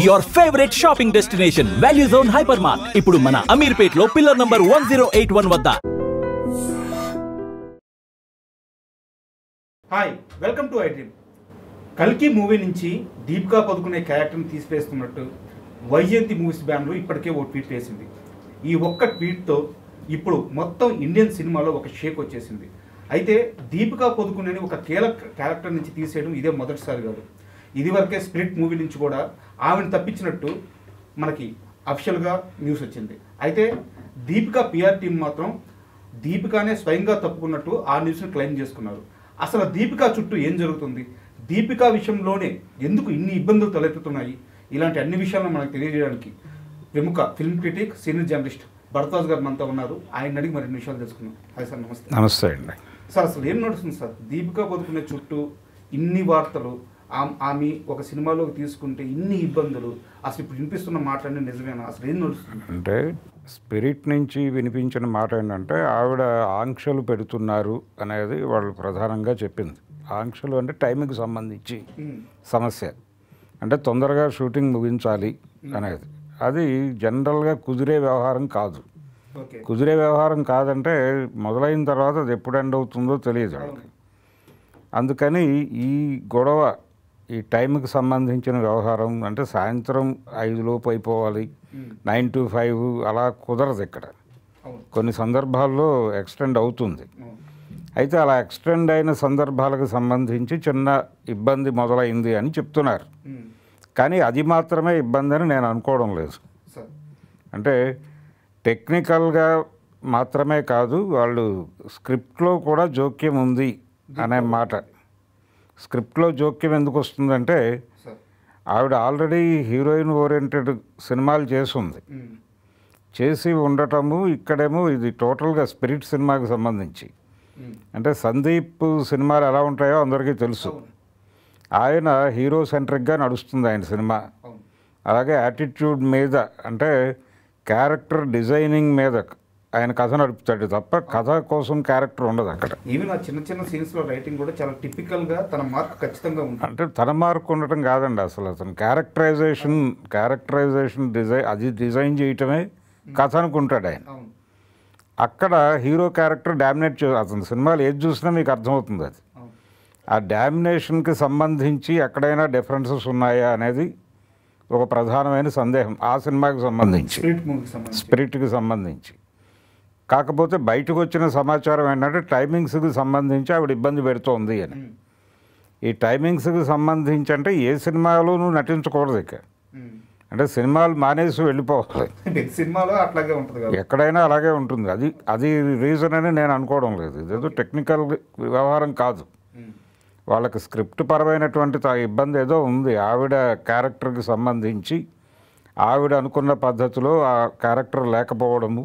Your favorite shopping destination, Value Zone Hypermart. ఇప్పుడు మన అమీర్పేట్లో pillar number 1081 వద్ద. Hi, welcome to I dream. కల్కి movie నుంచి దీపికా పదుకునే క్యారెక్టర్ని తీసివేస్తున్నట్టు వైజయంతి మూవీస్ బ్యానర్ ఇప్పటికే ఓ ట్వీట్ వేసింది. ఈ ఒక్క ట్వీట్తో ఇప్పుడు మొత్తం ఇండియన్ సినిమాలో ఒక షేక్ వచ్చేసింది. అయితే దీపికా పదుకునేని ఒక కీలక క్యారెక్టర్ నుంచి తీసేయడం ఇదే మొదటిసారి కాదు. ఇదివరకే స్పిరిట్ మూవీ నుంచి కూడా ఆమెను తప్పించినట్టు మనకి అఫిషియల్గా న్యూస్ వచ్చింది. అయితే దీపికా పిఆర్ టీం మాత్రం దీపికానే స్వయంగా తప్పుకున్నట్టు ఆ న్యూస్ని క్లెయిమ్ చేసుకున్నారు. అసలు దీపికా చుట్టూ ఏం జరుగుతుంది, దీపికా విషయంలోనే ఎందుకు ఇన్ని ఇబ్బందులు తలెత్తుతున్నాయి, ఇలాంటి అన్ని విషయాలను మనకు తెలియజేయడానికి ప్రముఖ film critic, senior journalist Bharadwaj గారు మనతో ఉన్నారు. ఆయన అడిగి మరిన్ని విషయాలు తెలుసుకున్నాం. హాయ్ సార్, నమస్తే. నమస్తే అండి. సార్, అసలు ఏం నడుస్తుంది సార్? దీపికా పదుకునే చుట్టూ ఇన్ని వార్తలు, ఆమె ఒక సినిమాలోకి తీసుకుంటే ఇన్ని ఇబ్బందులు, అసలు ఇప్పుడు వినిపిస్తున్న మాటలన్నీ నిజమేనా? అసలు ఏం నడుస్తుంది? అంటే స్పిరిట్ నుంచి వినిపించిన మాట ఏంటంటే ఆవిడ ఆంక్షలు పెడుతున్నారు అనేది వాళ్ళు ప్రధానంగా చెప్పింది. ఆంక్షలు అంటే టైంకి సంబంధించి సమస్య, అంటే తొందరగా షూటింగ్ ముగించాలి అనేది. అది జనరల్గా కుదిరే వ్యవహారం కాదు. కుదిరే వ్యవహారం కాదంటే మొదలైన తర్వాత అది ఎప్పుడు ఎండ్ అవుతుందో తెలియదు వాళ్ళకి. అందుకని ఈ గొడవ, ఈ టైంకి సంబంధించిన వ్యవహారం అంటే సాయంత్రం 5 లోపు అయిపోవాలి, 9 to 5 అలా కుదరదు ఇక్కడ. కొన్ని సందర్భాల్లో ఎక్స్టెండ్ అవుతుంది. అయితే అలా ఎక్స్టెండ్ అయిన సందర్భాలకు సంబంధించి చిన్న ఇబ్బంది మొదలైంది అని చెప్తున్నారు. కానీ అది మాత్రమే ఇబ్బంది అని నేను అనుకోవడం లేదు. అంటే టెక్నికల్గా మాత్రమే కాదు, వాళ్ళు స్క్రిప్ట్లో కూడా జోక్యం ఉంది అనే మాట. స్క్రిప్ట్లో జోక్యం ఎందుకు వస్తుందంటే ఆవిడ ఆల్రెడీ హీరోయిన్ ఓరియంటెడ్ సినిమాలు చేసి ఉండటము, ఇక్కడేమో ఇది టోటల్గా స్పిరిట్ సినిమాకి సంబంధించి. అంటే సందీప్ సినిమాలు ఎలా ఉంటాయో అందరికీ తెలుసు. ఆయన హీరో సెంట్రిక్గా నడుస్తుంది ఆయన సినిమా. అలాగే యాటిట్యూడ్ మీద, అంటే క్యారెక్టర్ డిజైనింగ్ మీద ఆయన కథ నడుపుతాడు తప్ప కథ కోసం క్యారెక్టర్ ఉండదు అక్కడ. ఈవెన్ ఆ చిన్న చిన్న సీన్స్లో రైటింగ్ కూడా చాలా టిపికల్గా తన మార్క్ ఖచ్చితంగా ఉంటుంది. అంటే తన మార్క్ ఉండటం కాదండి, అసలు అతను క్యారెక్టరైజేషన్ డిజైన్ చేయటమే కథ అనుకుంటాడు ఆయన. అక్కడ హీరో క్యారెక్టర్ డామినేట్ అతని సినిమాలు ఏది చూసినా మీకు అర్థమవుతుంది. అది ఆ డామినేషన్కి సంబంధించి ఎక్కడైనా డిఫరెన్సెస్ ఉన్నాయా అనేది ఒక ప్రధానమైన సందేహం ఆ సినిమాకి సంబంధించి, స్పిరిట్కి సంబంధించి. కాకపోతే బయటకు వచ్చిన సమాచారం ఏంటంటే టైమింగ్స్కి సంబంధించి ఆవిడ ఇబ్బంది పెడుతోంది అని. ఈ టైమింగ్స్కి సంబంధించి అంటే ఏ సినిమాలోనూ నటించకూడదు ఇక. అంటే సినిమాలు మానేసి వెళ్ళిపోవాలి. సినిమాలో అట్లాగే ఉంటుంది, ఎక్కడైనా అలాగే ఉంటుంది. అది రీజన్ అని నేను అనుకోవడం లేదు. ఇదేదో టెక్నికల్ వ్యవహారం కాదు. వాళ్ళకి స్క్రిప్ట్ పరమైనటువంటి ఇబ్బంది ఏదో ఉంది. ఆవిడ క్యారెక్టర్కి సంబంధించి ఆవిడ అనుకున్న పద్ధతిలో ఆ క్యారెక్టర్ లేకపోవడము,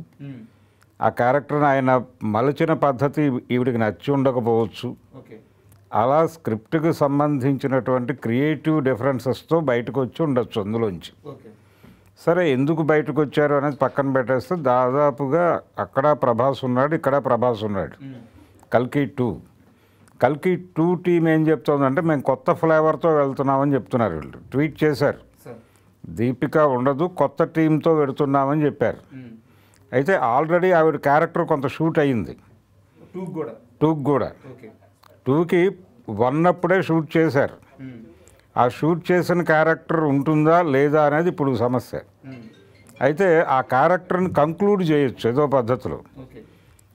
ఆ క్యారెక్టర్ని ఆయన మలచిన పద్ధతి ఈవిడికి నచ్చి ఉండకపోవచ్చు. అలా స్క్రిప్ట్కి సంబంధించినటువంటి క్రియేటివ్ డిఫరెన్సెస్తో బయటకు వచ్చి ఉండొచ్చు అందులోంచి. సరే, ఎందుకు బయటకు వచ్చారు అనేది పక్కన పెట్టేస్తే దాదాపుగా అక్కడ ప్రభాస్ ఉన్నాడు, ఇక్కడ ప్రభాస్ ఉన్నాడు. కల్కి 2 టీం ఏం చెప్తుందంటే మేము కొత్త ఫ్లేవర్తో వెళ్తున్నామని చెప్తున్నారు. వీళ్ళు ట్వీట్ చేశారు, దీపిక ఉండదు, కొత్త టీంతో వెళుతున్నామని చెప్పారు. అయితే ఆల్రెడీ ఆవిడ క్యారెక్టర్ కొంత షూట్ అయ్యింది. 2కి 1 అప్పుడే షూట్ చేశారు. ఆ షూట్ చేసిన క్యారెక్టర్ ఉంటుందా లేదా అనేది ఇప్పుడు సమస్య. అయితే ఆ క్యారెక్టర్ని కంక్లూడ్ చేయొచ్చు ఏదో పద్ధతిలో.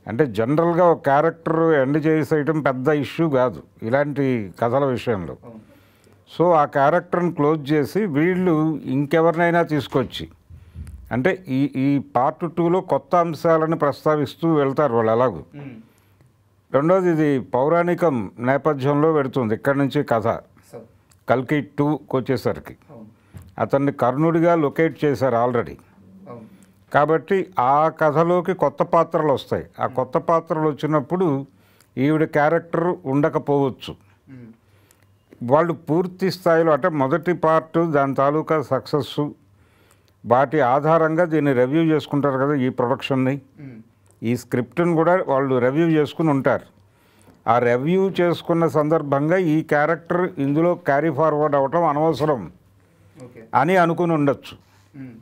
అంటే జనరల్గా ఒక క్యారెక్టర్ ఎండ్ చేసేయటం పెద్ద ఇష్యూ కాదు ఇలాంటి కథల విషయంలో. సో ఆ క్యారెక్టర్ని క్లోజ్ చేసి వీళ్ళు ఇంకెవరినైనా తీసుకొచ్చి, అంటే ఈ పార్ట్ 2లో కొత్త అంశాలను ప్రస్తావిస్తూ వెళ్తారు వాళ్ళు ఎలాగూ. రెండోది, ఇది పౌరాణికం నేపథ్యంలో పెడుతుంది ఇక్కడి నుంచి కథ. కల్కి 2కి వచ్చేసరికి అతన్ని కర్ణుడిగా లొకేట్ చేశారు ఆల్రెడీ. కాబట్టి ఆ కథలోకి కొత్త పాత్రలు వస్తాయి. ఆ కొత్త పాత్రలు వచ్చినప్పుడు ఈవిడ క్యారెక్టర్ ఉండకపోవచ్చు. వాళ్ళు పూర్తి స్థాయిలో, అంటే మొదటి పార్ట్ దాని తాలూకా సక్సెస్ వాటి ఆధారంగా దీన్ని రివ్యూ చేసుకుంటారు కదా, ఈ ప్రొడక్షన్ని, ఈ స్క్రిప్ట్ని కూడా వాళ్ళు రివ్యూ చేసుకుని ఉంటారు. ఆ రివ్యూ చేసుకున్న సందర్భంగా ఈ క్యారెక్టర్ ఇందులో క్యారీ ఫార్వర్డ్ అవ్వటం అనవసరం ఓకే. అని అనుకుని ఉండొచ్చు. ఉమ్.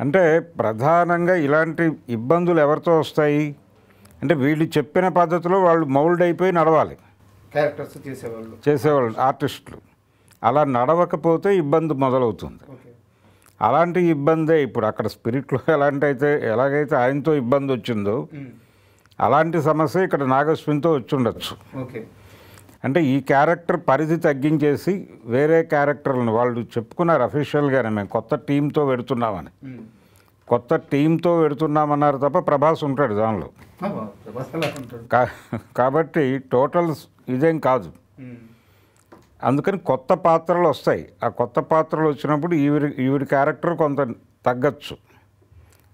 అంటే ప్రధానంగా ఇలాంటి ఇబ్బందులు ఎవరితో వస్తాయి అంటే వీళ్ళు చెప్పిన పద్ధతిలో వాళ్ళు మౌల్డ్ అయిపోయి నడవాలి, క్యారెక్టర్స్ చేసేవాళ్ళు ఆర్టిస్టులు. అలా నడవకపోతే ఇబ్బంది మొదలవుతుంది. ఓకే. అలాంటి ఇబ్బందే ఇప్పుడు అక్కడ స్పిరిట్లో ఎలాగైతే ఆయనతో ఇబ్బంది వచ్చిందో అలాంటి సమస్య ఇక్కడ నాగస్విన్తో వచ్చి ఉండొచ్చు. ఓకే. అంటే ఈ క్యారెక్టర్ పరిధి తగ్గించేసి వేరే క్యారెక్టర్లను వాళ్ళు చెప్పుకున్నారు అఫీషియల్గానే, మేము కొత్త టీంతో పెడుతున్నామని. కొత్త టీంతో పెడుతున్నామన్నారు తప్ప ప్రభాస్ ఉంటాడు దానిలో. కాబట్టి టోటల్ ఇదేం కాదు. అందుకని కొత్త పాత్రలు వస్తాయి. ఆ కొత్త పాత్రలు వచ్చినప్పుడు ఈవిడి క్యారెక్టర్ కొంత తగ్గచ్చు.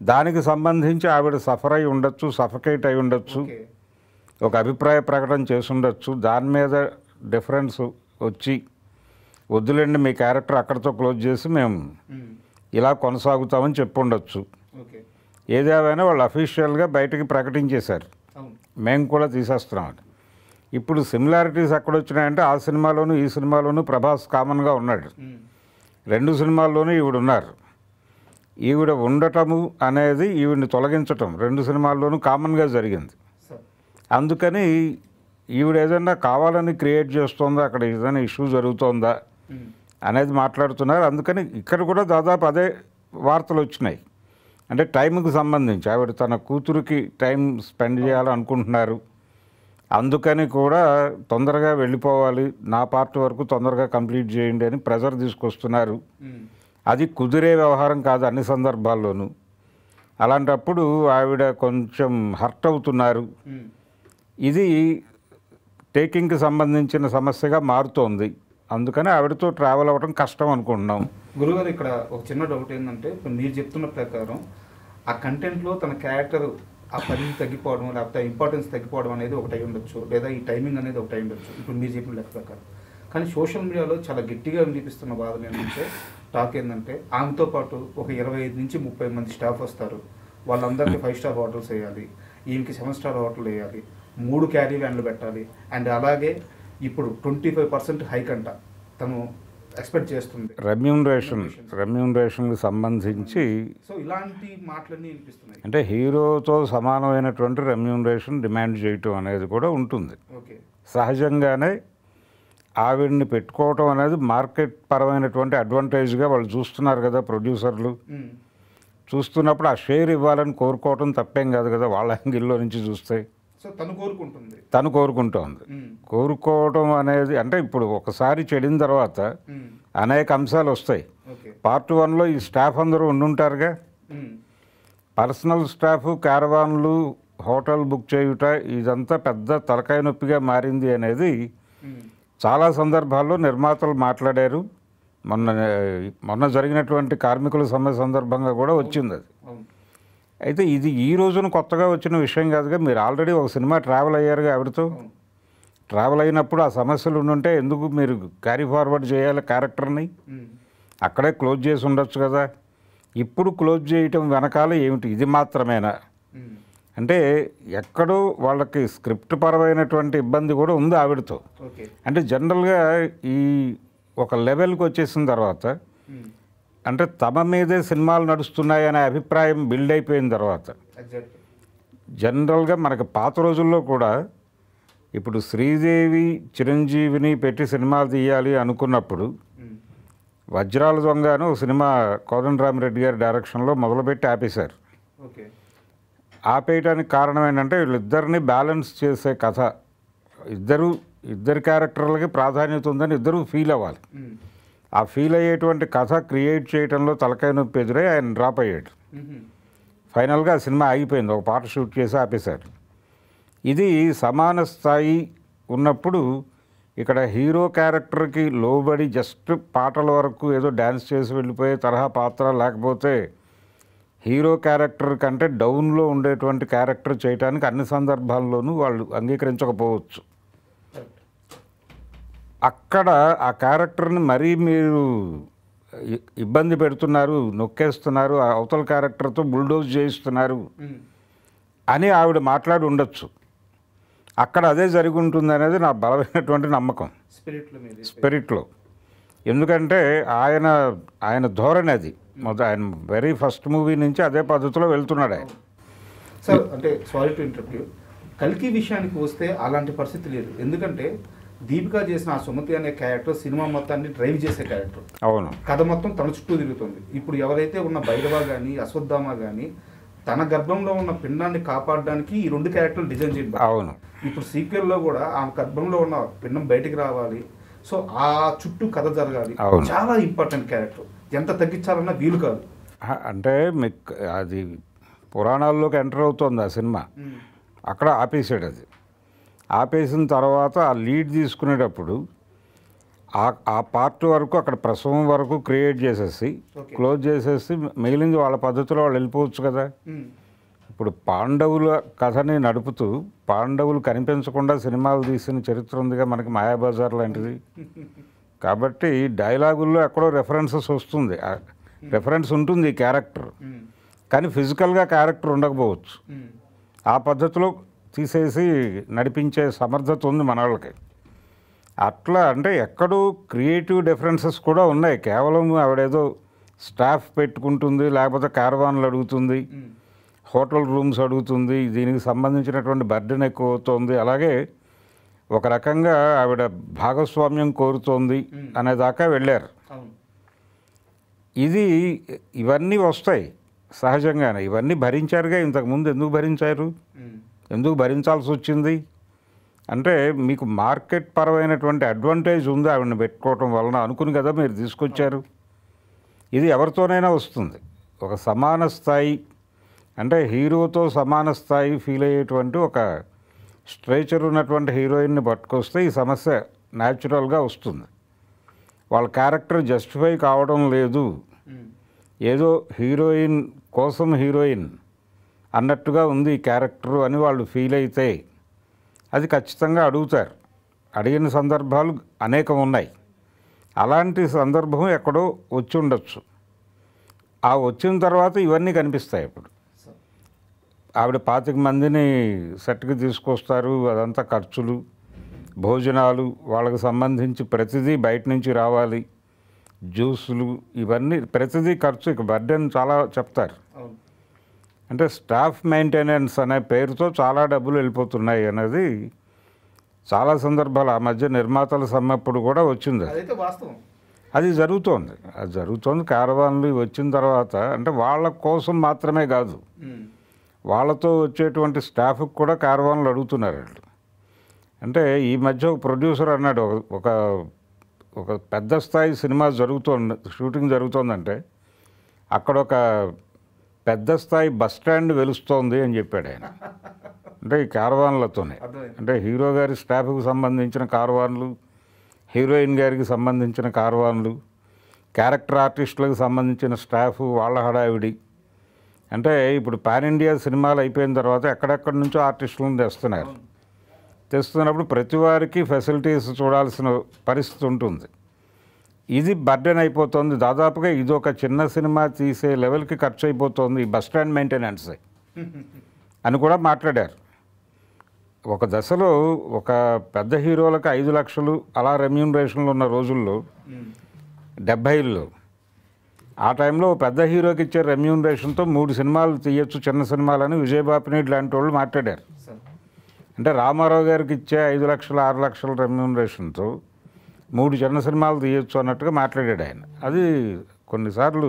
దానికి సంబంధించి ఆవిడ సఫర్ అయి ఉండొచ్చు, సఫకేట్ అయి ఉండొచ్చు, ఒక అభిప్రాయ ప్రకటన చేసి ఉండొచ్చు. దాని మీద డిఫరెన్స్ వచ్చి వద్దులేండి మీ క్యారెక్టర్ అక్కడితో క్లోజ్ చేసి మేము ఇలా కొనసాగుతామని చెప్పి ఉండొచ్చు. ఏదేమైనా వాళ్ళు అఫీషియల్గా బయటకి ప్రకటించేశారు మేము కూడా తీసేస్తున్నామని. ఇప్పుడు సిమిలారిటీస్ ఎక్కడొచ్చినాయంటే ఆ సినిమాలోనూ ఈ సినిమాలోనూ ప్రభాస్ కామన్గా ఉన్నాడు, 2 సినిమాల్లోనూ ఈవిడ ఉన్నారు. ఈవిడ ఉండటము అనేది ఈవిడిని తొలగించటం 2 సినిమాల్లోనూ కామన్గా జరిగింది. అందుకని ఈవిడ ఏదైనా కావాలని క్రియేట్ చేస్తుందా, అక్కడ ఏదైనా ఇష్యూ జరుగుతోందా అనేది మాట్లాడుతున్నారు. అందుకని ఇక్కడ కూడా దాదాపు అదే వార్తలు వచ్చినాయి. అంటే టైంకి సంబంధించి ఆవిడ తన కూతురికి టైం స్పెండ్ చేయాలనుకుంటున్నారు, అందుకని కూడా తొందరగా వెళ్ళిపోవాలి, నా పార్ట్ వరకు తొందరగా కంప్లీట్ చేయండి అని ప్రెజర్ తీసుకొస్తున్నారు. అది కుదిరే వ్యవహారం కాదు అన్ని సందర్భాల్లోనూ. అలాంటప్పుడు ఆవిడ కొంచెం హర్ట్ అవుతున్నారు. ఇది టేకింగ్కి సంబంధించిన సమస్యగా మారుతోంది. అందుకని ఆవిడతో ట్రావెల్ అవ్వడం కష్టం అనుకుంటున్నాం. గురుగారు ఇక్కడ ఒక చిన్న డౌట్ ఏంటంటే, ఇప్పుడు మీరు చెప్తున్న ప్రకారం ఆ కంటెంట్లో తన క్యారెక్టర్ ఆ పరిధి తగ్గిపోవడం లేకపోతే ఇంపార్టెన్స్ తగ్గిపోవడం అనేది ఒకటి అయి ఉండొచ్చు, లేదా ఈ టైమింగ్ అనేది ఒకటి అయి ఉండొచ్చు ఇప్పుడు మీరు చెప్పిన లెక్క ప్రకారం. కానీ సోషల్ మీడియాలో చాలా గట్టిగా వినిపిస్తున్న బాధలు ఏంటంటే, టాక్ ఏంటంటే ఆమెతో పాటు ఒక 25 నుంచి 30 మంది స్టాఫ్ వస్తారు, వాళ్ళందరికీ 5 స్టార్ హోటల్స్ వేయాలి, ఈమెకి 7 స్టార్ హోటల్ వేయాలి, 3 క్యారీ వ్యాన్లు పెట్టాలి, అండ్ అలాగే ఇప్పుడు 25% హైక్ అంట తను ఎక్స్పెక్ట్ చేస్తుంది రెమ్యూనరేషన్కి సంబంధించి. సో ఇలాంటి మాటలన్నీ వినిపిస్తున్నాయి. అంటే హీరోతో సమానమైనటువంటి రెమ్యూనరేషన్ డిమాండ్ చేయటం అనేది కూడా ఉంటుంది. ఓకే. సహజంగానే ఆవిడ్ని పెట్టుకోవటం అనేది మార్కెట్ పరమైనటువంటి అడ్వాంటేజ్గా వాళ్ళు చూస్తున్నారు కదా ప్రొడ్యూసర్లు. చూస్తున్నప్పుడు ఆ షేర్ ఇవ్వాలని కోరుకోవటం తప్పేం కాదు కదా వాళ్ళ యాంగిల్లో నుంచి చూస్తే. తను కోరుకుంటోంది. కోరుకోవటం అనేది అంటే ఇప్పుడు ఒకసారి చెడిన తర్వాత అనేక అంశాలు వస్తాయి. పార్ట్ 1లో ఈ స్టాఫ్ అందరూ ఉండుంటారుగా, పర్సనల్ స్టాఫ్, క్యారవాన్లు, హోటల్ బుక్ చేయుట, ఇదంతా పెద్ద తలకాయ నొప్పిగా మారింది అనేది చాలా సందర్భాల్లో నిర్మాతలు మాట్లాడారు. మొన్న జరిగినటువంటి కార్మికుల సమ్మె సందర్భంగా కూడా వచ్చింది అది. అయితే ఇది ఈ రోజున కొత్తగా వచ్చిన విషయం కాదుగా, మీరు ఆల్రెడీ ఒక సినిమా ట్రావెల్ అయ్యారుగా ఆవిడతో. ట్రావెల్ అయినప్పుడు ఆ సమస్యలు ఉండుంటే ఎందుకు మీరు క్యారీ ఫార్వర్డ్ చేయాలి క్యారెక్టర్ని, అక్కడే క్లోజ్ చేసి ఉండొచ్చు కదా. ఇప్పుడు క్లోజ్ చేయటం వెనకాల ఏమిటి, ఇది మాత్రమేనా అంటే ఎక్కడో వాళ్ళకి స్క్రిప్ట్ పరమైనటువంటి ఇబ్బంది కూడా ఉంది ఆవిడతో. అంటే జనరల్గా ఈ ఒక లెవెల్కి వచ్చేసిన తర్వాత అంటే తమ మీదే సినిమాలు నడుస్తున్నాయనే అభిప్రాయం బిల్డ్ అయిపోయిన తర్వాత జనరల్గా మనకు పాత రోజుల్లో కూడా ఇప్పుడు శ్రీదేవి చిరంజీవిని పెట్టి సినిమాలు తీయాలి అనుకున్నప్పుడు వజ్రాల దొంగ అని ఒక సినిమా కోదండరామిరెడ్డి గారి డైరెక్షన్లో మొదలుపెట్టి ఆపేశారు. ఆపేయడానికి కారణం ఏంటంటే వీళ్ళిద్దరిని బ్యాలెన్స్ చేసే కథ, ఇద్దరు క్యారెక్టర్లకి ప్రాధాన్యత ఉందని ఇద్దరు ఫీల్ అవ్వాలి. ఆ ఫీల్ అయ్యేటువంటి కథ క్రియేట్ చేయడంలో తలకాయ నొప్పి ఎదురై ఆయన డ్రాప్ అయ్యాడు. ఫైనల్గా ఆ సినిమా ఆగిపోయింది, ఒక పాట షూట్ చేసి ఆపేశారు. ఇది సమాన స్థాయి ఉన్నప్పుడు ఇక్కడ హీరో క్యారెక్టర్కి లోబడి జస్ట్ పాటల వరకు ఏదో డ్యాన్స్ చేసి వెళ్ళిపోయే తరహా పాత్ర, లేకపోతే హీరో క్యారెక్టర్ కంటే డౌన్లో ఉండేటువంటి క్యారెక్టర్ చేయడానికి అన్ని సందర్భాల్లోనూ వాళ్ళు అంగీకరించకపోవచ్చు. అక్కడ ఆ క్యారెక్టర్ని మరీ మీరు ఇబ్బంది పెడుతున్నారు, నొక్కేస్తున్నారు, అవతల క్యారెక్టర్తో బుల్డోజ్ చేయిస్తున్నారు అని ఆవిడ మాట్లాడి ఉండొచ్చు. అక్కడ అదే జరిగి ఉంటుంది అనేది నా బలమైనటువంటి నమ్మకం స్పిరిట్లో. ఎందుకంటే ఆయన ధోరణి అది ఆయన వెరీ ఫస్ట్ మూవీ నుంచి అదే పద్ధతిలో వెళ్తున్నాడు ఆయన. సార్ అంటే సారీ టు ఇంటరప్ట్ యూ, కల్కి విషయానికి వస్తే అలాంటి పరిస్థితి లేదు. ఎందుకంటే దీపిక చేసిన ఆ సుమతి అనే క్యారెక్టర్ సినిమా మొత్తాన్ని డ్రైవ్ చేసే క్యారెక్టర్. అవును, కథ మొత్తం తన చుట్టూ తిరుగుతుంది. ఇప్పుడు ఎవరైతే ఉన్న భైరవ కానీ అశ్వత్థామ కానీ తన గర్భంలో ఉన్న పిండాన్ని కాపాడడానికి ఈ 2 క్యారెక్టర్లు డిజైన్ చేయడం. అవును, ఇప్పుడు సీక్వెల్లో కూడా ఆ గర్భంలో ఉన్న పిండం బయటికి రావాలి, సో ఆ చుట్టూ కథ జరగాలి. చాలా ఇంపార్టెంట్ క్యారెక్టర్, ఎంత తగ్గించాలన్నా వీలు కాదు. అంటే మీకు అది పురాణాల్లోకి ఎంటర్ అవుతుంది ఆ సినిమా, అక్కడ ఆపేసాడు. అది ఆపేసిన తర్వాత ఆ లీడ్ తీసుకునేటప్పుడు ఆ పార్ట్ వరకు అక్కడ ప్రసవం వరకు క్రియేట్ చేసేసి క్లోజ్ చేసేసి మిగిలింది వాళ్ళ పద్ధతిలో వాళ్ళు వెళ్ళిపోవచ్చు కదా. ఇప్పుడు పాండవుల కథని నడుపుతూ పాండవులు కనిపించకుండా సినిమాలు తీసిన చరిత్ర ఉందిగా మనకి మాయాబజార్ లాంటిది. కాబట్టి డైలాగుల్లో ఎక్కడో రెఫరెన్సెస్ వస్తుంది, రెఫరెన్స్ ఉంటుంది ఈ క్యారెక్టర్, కానీ ఫిజికల్గా క్యారెక్టర్ ఉండకపోవచ్చు. ఆ పద్ధతిలో తీసేసి నడిపించే సమర్థత ఉంది మన వాళ్ళకి. అట్లా అంటే ఎక్కడో క్రియేటివ్ డిఫరెన్సెస్ కూడా ఉన్నాయి. కేవలం ఆవిడేదో స్టాఫ్ పెట్టుకుంటుంది, లేకపోతే క్యారవాన్లు అడుగుతుంది, హోటల్ రూమ్స్ అడుగుతుంది, దీనికి సంబంధించినటువంటి బర్డెన్ ఎక్కువ అవుతుంది, అలాగే ఒక రకంగా ఆవిడ భాగస్వామ్యం కోరుతోంది అనేదాకా వెళ్ళారు. ఇవన్నీ వస్తాయి సహజంగానే. ఇవన్నీ భరించారుగా, ఇంతకుముందు ఎందుకు భరించారు, ఎందుకు భరించాల్సి వచ్చింది అంటే మీకు మార్కెట్ పరమైనటువంటి అడ్వాంటేజ్ ఉంది ఆవిడని పెట్టుకోవటం వలన అనుకుని కదా మీరు తీసుకొచ్చారు. ఇది ఎవరితోనైనా వస్తుంది. ఒక సమాన స్థాయి అంటే హీరోతో సమాన స్థాయి ఫీల్ అయ్యేటువంటి ఒక స్ట్రేచర్ ఉన్నటువంటి హీరోయిన్ని పట్టుకొస్తే ఈ సమస్య న్యాచురల్గా వస్తుంది. వాళ్ళ క్యారెక్టర్ జస్టిఫై కావడం లేదు, ఏదో హీరోయిన్ కోసం హీరోయిన్ అన్నట్టుగా ఉంది ఈ క్యారెక్టరు అని వాళ్ళు ఫీల్ అయితే అది ఖచ్చితంగా అడుగుతారు. అడిగిన సందర్భాలు అనేకం ఉన్నాయి. అలాంటి సందర్భం ఎక్కడో వచ్చి ఉండొచ్చు. ఆ వచ్చిన తర్వాత ఇవన్నీ కనిపిస్తాయి. ఇప్పుడు ఆవిడ 25 మందిని సెట్కి తీసుకొస్తారు, అదంతా ఖర్చులు, భోజనాలు, వాళ్ళకి సంబంధించి ప్రతిదీ బయట నుంచి రావాలి, జ్యూసులు, ఇవన్నీ ప్రతిదీ ఖర్చు. ఇక బర్డెన్ చాలా చెప్తారు. అంటే స్టాఫ్ మెయింటెనెన్స్ అనే పేరుతో చాలా డబ్బులు వెళ్ళిపోతున్నాయి అనేది చాలా సందర్భాలు ఆ మధ్య నిర్మాతల సమ్మెప్పుడు కూడా వచ్చింది. అది జరుగుతోంది. క్యారవాన్లు వచ్చిన తర్వాత అంటే వాళ్ళ కోసం మాత్రమే కాదు, వాళ్ళతో వచ్చేటువంటి స్టాఫ్కి కూడా క్యారవాన్లు అడుగుతున్నారు వాళ్ళు. అంటే ఈ మధ్య ఒక ప్రొడ్యూసర్ అన్నాడు, ఒక పెద్ద స్థాయి సినిమా షూటింగ్ జరుగుతోందంటే అక్కడ ఒక పెద్ద స్థాయి బస్ స్టాండ్ వెలుస్తోంది అని చెప్పాడు ఆయన. అంటే ఈ క్యారవాన్లతోనే, అంటే హీరో గారి స్టాఫ్కి సంబంధించిన కార్వాన్లు, హీరోయిన్ గారికి సంబంధించిన కార్వాన్లు, క్యారెక్టర్ ఆర్టిస్టులకు సంబంధించిన స్టాఫ్, వాళ్ళ హడావిడి. అంటే ఇప్పుడు పాన్ ఇండియా సినిమాలు అయిపోయిన తర్వాత ఎక్కడెక్కడి నుంచో ఆర్టిస్టులను తెస్తున్నప్పుడు ప్రతి వారికి ఫెసిలిటీస్ చూడాల్సిన పరిస్థితి ఉంటుంది. ఇది బర్డెన్ అయిపోతుంది. దాదాపుగా ఇది ఒక చిన్న సినిమా తీసే లెవెల్కి ఖర్చు అయిపోతుంది ఈ బస్ స్టాండ్ మెయింటెనెన్స్ అని కూడా మాట్లాడారు. ఒక దశలో ఒక పెద్ద హీరోలకు 5 లక్షలు అలా రెమ్యూనరేషన్లు ఉన్న రోజుల్లో 70లో ఆ టైంలో పెద్ద హీరోకి ఇచ్చే రెమ్యూనరేషన్తో 3 సినిమాలు తీయచ్చు, చిన్న సినిమాలని విజయబాపినేడు లాంటి వాళ్ళు మాట్లాడారు. అంటే రామారావు గారికి ఇచ్చే 5 లక్షలు 6 లక్షల రెమ్యూనరేషన్తో 3 చిన్న సినిమాలు తీయచ్చు అన్నట్టుగా మాట్లాడాడు ఆయన. అది కొన్నిసార్లు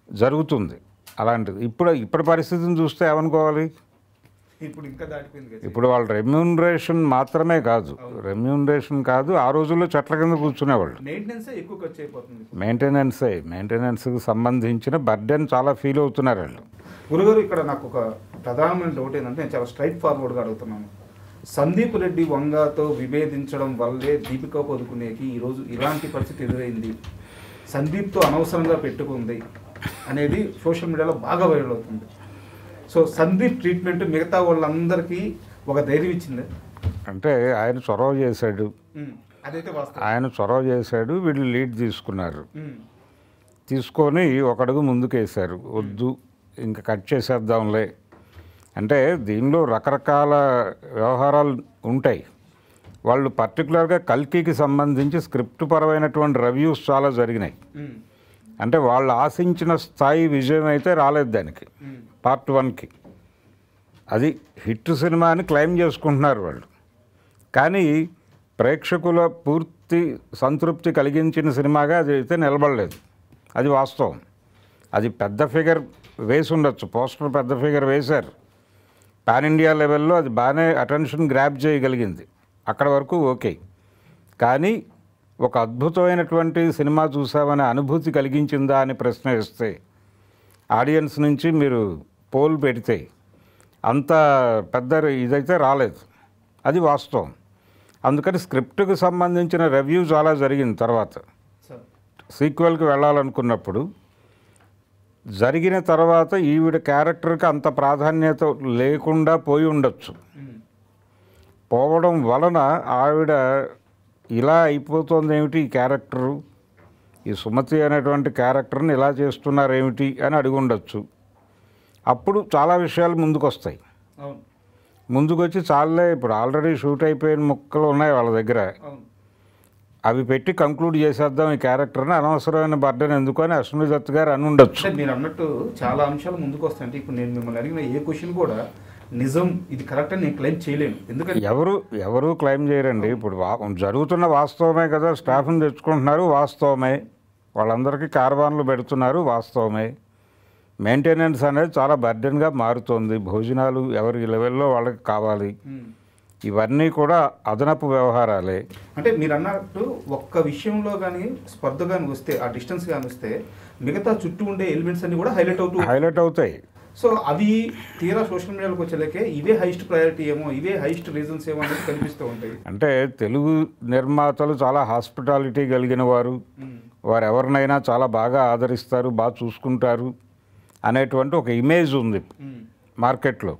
జరుగుతుంది అలాంటిది. ఇప్పుడు పరిస్థితిని చూస్తే ఏమనుకోవాలి, ఇప్పుడు వాళ్ళ రెమ్యూనరేషన్ మాత్రమే కాదు, ఆ రోజుల్లో చెట్ల కింద కూర్చునేవాళ్ళు. మెయింటెనెన్స్కి సంబంధించిన బర్డెన్ చాలా ఫీల్ అవుతున్నారు వాళ్ళు. గురుగారు, ఇక్కడ నాకు ఒక ప్రధానమైన డౌట్ ఏంటంటే, నేను చాలా స్ట్రైట్ ఫార్వర్డ్గా అడుగుతున్నాను. సందీప్ రెడ్డి వంగతో విభేదించడం వల్లే దీపిక పదుకునేకి ఈరోజు ఇలాంటి పరిస్థితి ఎదురైంది, సందీప్తో అనవసరంగా పెట్టుకుంది అనేది సోషల్ మీడియాలో బాగా వైరల్ అవుతుంది. సో సందీప్ ట్రీట్మెంట్ మిగతా వాళ్ళందరికీ ఒక ధైర్యం ఇచ్చింది. అంటే ఆయన చొరవ చేశాడు, వీళ్ళు లీడ్ తీసుకున్నారు, తీసుకొని ఒక అడుగు ముందుకేశారు. వద్దు ఇంకా కట్ చేసేద్దాంలే అంటే దీనిలో రకరకాల వ్యవహారాలు ఉంటాయి. వాళ్ళు పర్టికులర్గా కల్కికి సంబంధించి స్క్రిప్ట్ పరమైనటువంటి రివ్యూస్ చాలా జరిగినాయి. అంటే వాళ్ళు ఆశించిన స్థాయి విజయం అయితే రాలేదు దానికి. పార్ట్ 1కి అది హిట్ సినిమా అని క్లెయిమ్ చేసుకుంటున్నారు వాళ్ళు. కానీ ప్రేక్షకుల పూర్తి సంతృప్తి కలిగించిన సినిమాగా అది అయితే నిలబడలేదు. అది వాస్తవం. అది పెద్ద ఫిగర్ వేసి ఉండొచ్చు, పోస్టర్ పెద్ద ఫిగర్ వేశారు, పాన్ ఇండియా లెవెల్లో అది బాగానే అటెన్షన్ గ్రాప్ చేయగలిగింది, అక్కడ వరకు ఓకే. కానీ ఒక అద్భుతమైనటువంటి సినిమా చూసామనే అనుభూతి కలిగించిందా అని ప్రశ్న వేస్తే ఆడియన్స్ నుంచి మీరు పోల్ పెడితే అంత పెద్ద ఇదైతే రాలేదు. అది వాస్తవం. అందుకని స్క్రిప్ట్కి సంబంధించిన రివ్యూ చాలా జరిగింది. తర్వాత సీక్వెల్కి వెళ్ళాలనుకున్నప్పుడు జరిగిన తర్వాత ఈవిడ క్యారెక్టర్కి అంత ప్రాధాన్యత లేకుండా పోయి ఉండొచ్చు. పోవడం వలన ఆవిడ ఇలా అయిపోతుంది ఏమిటి ఈ క్యారెక్టరు, ఈ సుమతి అనేటువంటి క్యారెక్టర్ని ఇలా చేస్తున్నారు ఏమిటి అని అడిగి ఉండొచ్చు. అప్పుడు చాలా విషయాలు ముందుకు వస్తాయి. ముందుకు వచ్చి చాలే ఇప్పుడు ఆల్రెడీ షూట్ అయిపోయిన ముక్కలు ఉన్నాయి వాళ్ళ దగ్గర, అవి పెట్టి కంక్లూడ్ చేసేద్దాం ఈ క్యారెక్టర్ని, అనవసరమైన బర్డెన్ ఎందుకు అని అశ్విని దత్ గారు అని ఉండొచ్చు. మీరు అన్నట్టు చాలా అంశాలు ముందుకు వస్తాయంటే ఇప్పుడు నేను మిమ్మల్ని అడిగిన ఏ క్వశ్చన్ కూడా నిజం ఇది కరెక్ట్ అని నేను క్లెయిమ్ చేయలేను. ఎందుకంటే ఎవరు క్లెయిమ్ చేయరండి. ఇప్పుడు జరుగుతున్న వాస్తవమే కదా. స్టాఫ్ని తెచ్చుకుంటున్నారు, వాస్తవమే. వాళ్ళందరికీ కార్వాన్లు పెడుతున్నారు, వాస్తవమే. మెయింటెనెన్స్ అనేది చాలా బర్డెన్గా మారుతోంది. భోజనాలు ఎవరి లెవెల్లో వాళ్ళకి కావాలి, ఇవన్నీ కూడా అదనపు వ్యవహారాలే. అంటే మీరు అన్నట్టు ఒక్క విషయంలో కానీ స్పర్ధ కానీ వస్తే, ఆ డిస్టెన్స్ కానీ వస్తే మిగతా చుట్టూ ఉండే ఎలిమెంట్స్ అన్ని కూడా హైలైట్ అవుతాయి. సో అవి తీరా సోషల్ మీడియాలోకి వచ్చేలాకే ఇవే హైయెస్ట్ ప్రయారిటీ ఏమో, ఇవే హైయెస్ట్ రీజన్స్ ఏమో అనేది కనిపిస్తూ ఉంటాయి. అంటే తెలుగు నిర్మాతలు చాలా హాస్పిటాలిటీ కలిగిన వారు, వారు ఎవరినైనా చాలా బాగా ఆదరిస్తారు, బాగా చూసుకుంటారు అనేటువంటి ఒక ఇమేజ్ ఉంది మార్కెట్లో.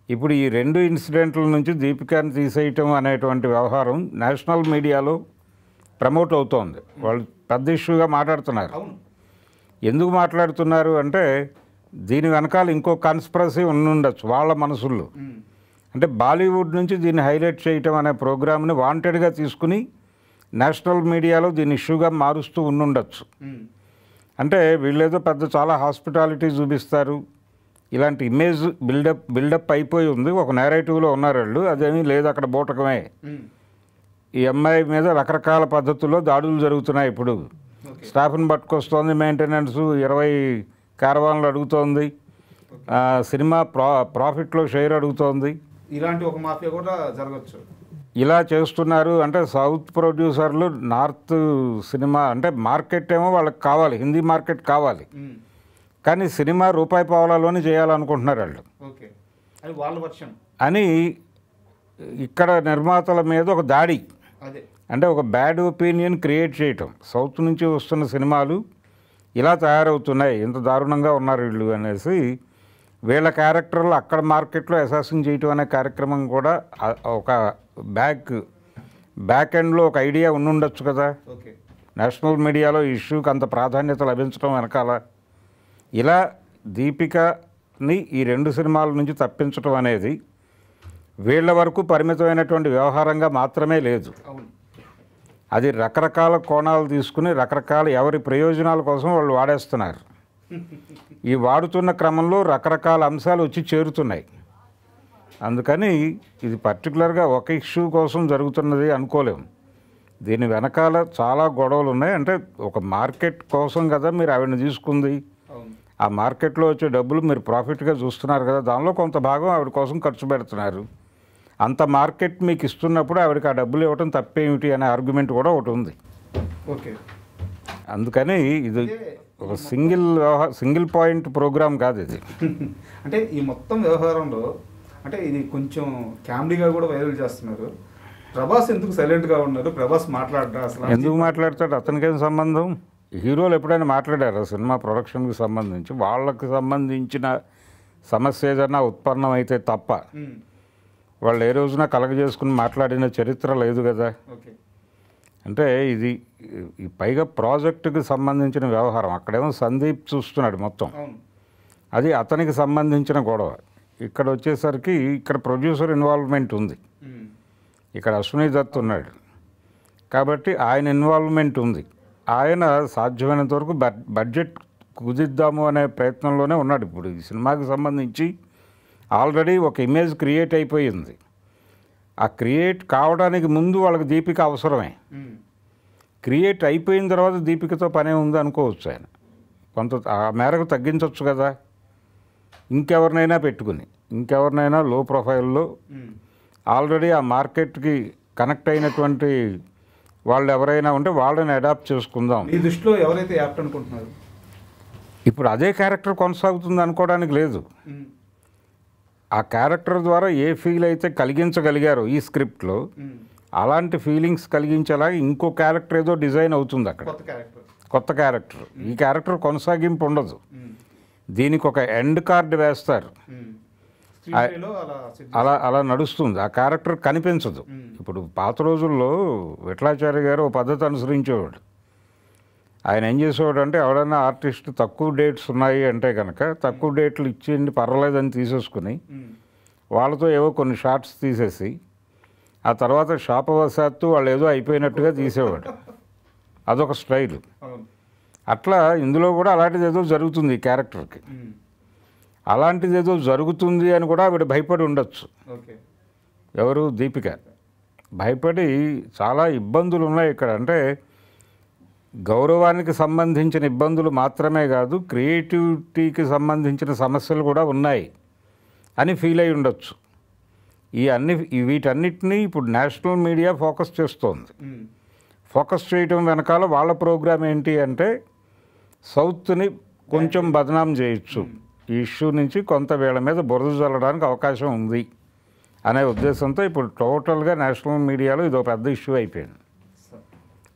ఇప్పుడు ఈ 2 ఇన్సిడెంట్ల నుంచి దీపికాని తీసేయటం అనేటువంటి వ్యవహారం నేషనల్ మీడియాలో ప్రమోట్ అవుతోంది. వాళ్ళు పెద్ద ఇష్యూగా మాట్లాడుతున్నారు. ఎందుకు మాట్లాడుతున్నారు అంటే దీని వెనకాల ఇంకో కాన్స్పిరసీ ఉండొచ్చు వాళ్ళ మనసుల్లో. అంటే బాలీవుడ్ నుంచి దీన్ని హైలైట్ చేయటం అనే ప్రోగ్రామ్ని వాంటెడ్గా తీసుకుని నేషనల్ మీడియాలో దీన్ని ఇష్యూగా మారుస్తూ ఉండొచ్చు. అంటే వీళ్ళేదో పెద్ద చాలా హాస్పిటాలిటీ చూపిస్తారు, ఇలాంటి ఇమేజ్ బిల్డప్ అయిపోయి ఉంది. ఒక నేరేటివ్లో ఉన్నారు వాళ్ళు, అదేమీ లేదు, అక్కడ బూటకమే. ఈ అమ్మాయి మీద రకరకాల పద్ధతుల్లో దాడులు జరుగుతున్నాయి. ఇప్పుడు స్టాఫ్ని పట్టుకొస్తోంది, మెయింటెనెన్స్ 20 కార్వాన్లు అడుగుతోంది, సినిమా ప్రాఫిట్లో షేర్ అడుగుతోంది. ఇలాంటి ఒక మాఫియా కూడా జరగచ్చు. ఇలా చేస్తున్నారు. అంటే సౌత్ ప్రొడ్యూసర్లు నార్త్ సినిమా అంటే మార్కెట్ ఏమో వాళ్ళకి కావాలి, హిందీ మార్కెట్ కావాలి, కానీ సినిమా రూపాయి పావలాలోనే చేయాలనుకుంటున్నారు వాళ్ళు అని ఇక్కడ నిర్మాతల మీద ఒక దాడి, అంటే ఒక బ్యాడ్ ఒపీనియన్ క్రియేట్ చేయటం. సౌత్ నుంచి వస్తున్న సినిమాలు ఇలా తయారవుతున్నాయి, ఇంత దారుణంగా ఉన్నారు వీళ్ళు అనేసి వీళ్ళ క్యారెక్టర్లు అక్కడ మార్కెట్లో అసాసిన్ చేయటం అనే కార్యక్రమం కూడా ఒక బ్యాక్ ఎండ్లో ఒక ఐడియా ఉండొచ్చు కదా. నేషనల్ మీడియాలో ఇష్యూకి అంత ప్రాధాన్యత లభించడం వెనకాల ఇలా దీపికని ఈ 2 సినిమాల నుంచి తప్పించడం అనేది వీళ్ళ వరకు పరిమితమైనటువంటి వ్యవహారంగా మాత్రమే లేదు. అది రకరకాల కోణాలు తీసుకుని రకరకాల ఎవరి ప్రయోజనాల కోసం వాళ్ళు వాడేస్తున్నారు. ఈ వాడుతున్న క్రమంలో రకరకాల అంశాలు వచ్చి చేరుతున్నాయి. అందుకని ఇది పర్టికులర్గా ఒక ఇష్యూ కోసం జరుగుతున్నది అనుకోలేము. దీని వెనకాల చాలా గొడవలు ఉన్నాయి. అంటే ఒక మార్కెట్ కోసం కదా మీరు ఆవిడని తీసుకుంది, ఆ మార్కెట్లో వచ్చే డబ్బులు మీరు ప్రాఫిట్గా చూస్తున్నారు కదా, దానిలో కొంత భాగం ఆవిడ కోసం ఖర్చు పెడుతున్నారు. అంత మార్కెట్ మీకు ఇస్తున్నప్పుడు ఆవిడకి ఆ డబ్బులు ఇవ్వటం తప్పేమిటి అనే ఆర్గ్యుమెంట్ కూడా ఒకటి ఉంది. అందుకని ఇది ఒక సింగిల్ పాయింట్ ప్రోగ్రామ్ కాదు ఇది. అంటే ఈ మొత్తం వ్యవహారంలో అంటే ఇది కొంచెం కామెడీగా కూడా వైరల్ చేస్తున్నారు. ప్రభాస్ ఎందుకు సైలెంట్గా ఉన్నారు? ప్రభాస్ మాట్లాడరా? అసలు ఎందుకు మాట్లాడతాడు? అతనికేం సంబంధం? హీరోలు ఎప్పుడైనా మాట్లాడారు సినిమా ప్రొడక్షన్కి సంబంధించి? వాళ్ళకి సంబంధించిన సమస్య ఏదైనా ఉత్పన్నం అయితే తప్ప వాళ్ళు ఏ రోజున కలగజేసుకుని మాట్లాడిన చరిత్ర లేదు కదా. అంటే ఇది పైగా ప్రాజెక్టుకి సంబంధించిన వ్యవహారం. అక్కడేమో సందీప్ చూస్తున్నాడు మొత్తం, అది అతనికి సంబంధించిన గొడవ. ఇక్కడ వచ్చేసరికి ఇక్కడ ప్రొడ్యూసర్ ఇన్వాల్వ్మెంట్ ఉంది. ఇక్కడ అశ్విని దత్ ఉన్నాడు కాబట్టి ఆయన ఇన్వాల్వ్మెంట్ ఉంది. ఆయన సాధ్యమైనంత వరకు బడ్జెట్ కుదిద్దాము అనే ప్రయత్నంలోనే ఉన్నాడు. ఇప్పుడు ఈ సినిమాకి సంబంధించి ఆల్రెడీ ఒక ఇమేజ్ క్రియేట్ అయిపోయింది. ఆ క్రియేట్ కావడానికి ముందు వాళ్ళకి దీపిక అవసరమే. క్రియేట్ అయిపోయిన తర్వాత దీపికతో పనే ఉంది అనుకోవచ్చు. ఆయన కొంత ఆ మేరకు తగ్గించవచ్చు కదా, ఇంకెవరినైనా పెట్టుకుని, ఇంకెవరినైనా లో ప్రొఫైల్లో ఆల్రెడీ ఆ మార్కెట్కి కనెక్ట్ అయినటువంటి వాళ్ళు ఎవరైనా ఉంటే వాళ్ళని అడాప్ట్ చేసుకుందాం. ఈ దృష్టిలో ఎవరైతే యాప్ట్ అనుకుంటున్నారు? ఇప్పుడు అదే క్యారెక్టర్ కొనసాగుతుంది అనుకోవడానికి లేదు. ఆ క్యారెక్టర్ ద్వారా ఏ ఫీల్ అయితే కలిగించగలిగారో ఈ స్క్రిప్ట్లో అలాంటి ఫీలింగ్స్ కలిగించేలా ఇంకో క్యారెక్టర్ ఏదో డిజైన్ అవుతుంది అక్కడ, కొత్త క్యారెక్టర్. ఈ క్యారెక్టర్ కొనసాగింపు ఉండదు, దీనికి ఒక ఎండ్ కార్డ్ వేస్తారు, అలా అలా నడుస్తుంది. ఆ క్యారెక్టర్ కనిపించదు. ఇప్పుడు పాత రోజుల్లో విఠలాచార్య గారు ఒక పద్ధతి అనుసరించేవాడు. ఆయన ఏం చేసేవాడు అంటే ఎవడన్నా ఆర్టిస్ట్ తక్కువ డేట్స్ ఉన్నాయి అంటే కనుక తక్కువ డేట్లు ఇచ్చేయండి పర్వాలేదని తీసేసుకుని వాళ్ళతో ఏవో కొన్ని షార్ట్స్ తీసేసి ఆ తర్వాత శాపవశాత్తు వాళ్ళు ఏదో అయిపోయినట్టుగా తీసేవాడు. అదొక స్టైల్. అట్లా ఇందులో కూడా అలాంటిది ఏదో జరుగుతుంది ఈ క్యారెక్టర్కి. అలాంటిది ఏదో జరుగుతుంది అని కూడా ఆవిడ భయపడి ఉండొచ్చు. ఎవరు? దీపిక భయపడి చాలా ఇబ్బందులు ఉన్నాయి ఇక్కడ. అంటే గౌరవానికి సంబంధించిన ఇబ్బందులు మాత్రమే కాదు, క్రియేటివిటీకి సంబంధించిన సమస్యలు కూడా ఉన్నాయి అని ఫీల్ అయి ఉండొచ్చు. వీటన్నిటినీ ఇప్పుడు నేషనల్ మీడియా ఫోకస్ చేస్తోంది. ఫోకస్ చేయటం వెనకాల వాళ్ళ ప్రోగ్రామ్ ఏంటి అంటే సౌత్ని కొంచెం బదనాం చేయొచ్చు, ఈ ఇష్యూ నుంచి కొంత వీళ్ళ మీద బురద చల్లడానికి అవకాశం ఉంది అనే ఉద్దేశంతో ఇప్పుడు టోటల్గా నేషనల్ మీడియాలో ఇదో పెద్ద ఇష్యూ అయిపోయింది,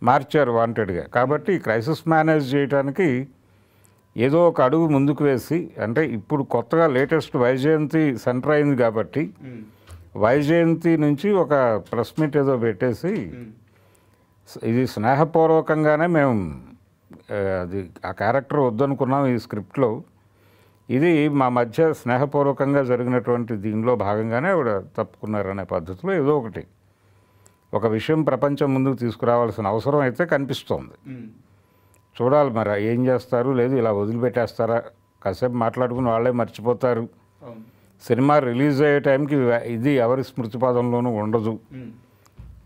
మార్చారు వాంటెడ్గా. కాబట్టి ఈ క్రైసిస్ మేనేజ్ చేయడానికి ఏదో ఒక అడుగు ముందుకు వేసి, అంటే ఇప్పుడు కొత్తగా లేటెస్ట్ వైజయంతి సెంటర్ అయింది కాబట్టి వైజయంతి నుంచి ఒక ప్రెస్ మీట్ ఏదో పెట్టేసి ఇది స్నేహపూర్వకంగానే మేము అది ఆ క్యారెక్టర్ వద్దనుకున్నాం ఈ స్క్రిప్ట్లో, ఇది మా మధ్య స్నేహపూర్వకంగా జరిగినటువంటి దీనిలో భాగంగానే ఆవిడ తప్పుకున్నారనే పద్ధతిలో ఏదో ఒక విషయం ప్రపంచం ముందుకు తీసుకురావాల్సిన అవసరం అయితే కనిపిస్తోంది. చూడాలి మరి ఏం చేస్తారు, లేదు ఇలా వదిలిపెట్టేస్తారా, కాసేపు మాట్లాడుకుని వాళ్ళే మర్చిపోతారు, సినిమా రిలీజ్ అయ్యే టైంకి ఇది ఎవరి స్మృతిపదంలోనూ ఉండదు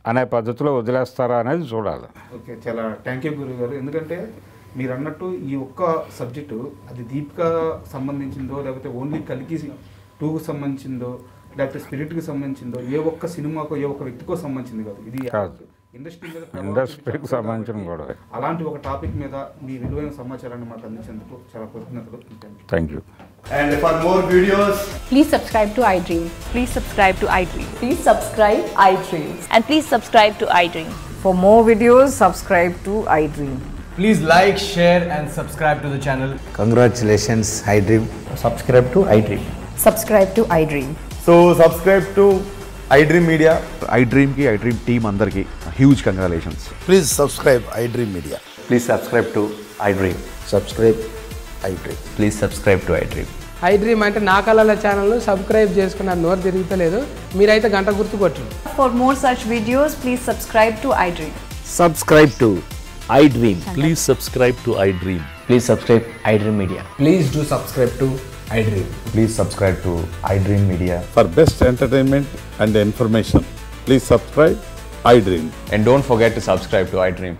అనే పద్ధతిలో వదిలేస్తారా అనేది చూడాలి. ఓకే, చాలా థ్యాంక్ యూ గురువు గారు. ఎందుకంటే మీరు అన్నట్టు ఈ ఒక్క సబ్జెక్టు అది దీపిక సంబంధించిందో లేకపోతే ఓన్లీ కలికి 2కు సంబంధించిందో లేకపోతే స్పిరిట్కి సంబంధించిందో ఏ ఒక్క సినిమాకో ఏ ఒక్క వ్యక్తికో సంబంధించింది కాదు, ఇది ఇండస్ట్రీకి సంబంధించిన కూడా. అలాంటి ఒక టాపిక్ మీద మీ విలువైన సమాచారాన్ని మాకు అందించేందుకు చాలా కృతజ్ఞతలు. Thank you. And for more videos, please subscribe to iDream. Please subscribe to iDream. Please subscribe iDream. And please subscribe to iDream. For more videos, subscribe to iDream. please like, share and subscribe to the channel. Congratulations, iDream. Subscribe to iDream. Subscribe to iDream. So subscribe to iDream Media. iDream ki iDream team andarki huge congratulations. Please subscribe iDream Media. Please subscribe to iDream. Subscribe iDream. Please subscribe to iDream. iDream అంటే నా కళల channel subscribe చేసుకున్న నోరు తిరుగుతలేదు, మీరైతే గంట గుర్తు కొట్టండి. For more such videos, please subscribe to iDream. Subscribe to iDream. Please subscribe to iDream. Please subscribe iDream Media. Please do subscribe to iDream. Please subscribe to iDream Media. For best entertainment and information, please subscribe iDream. And don't forget to subscribe to iDream.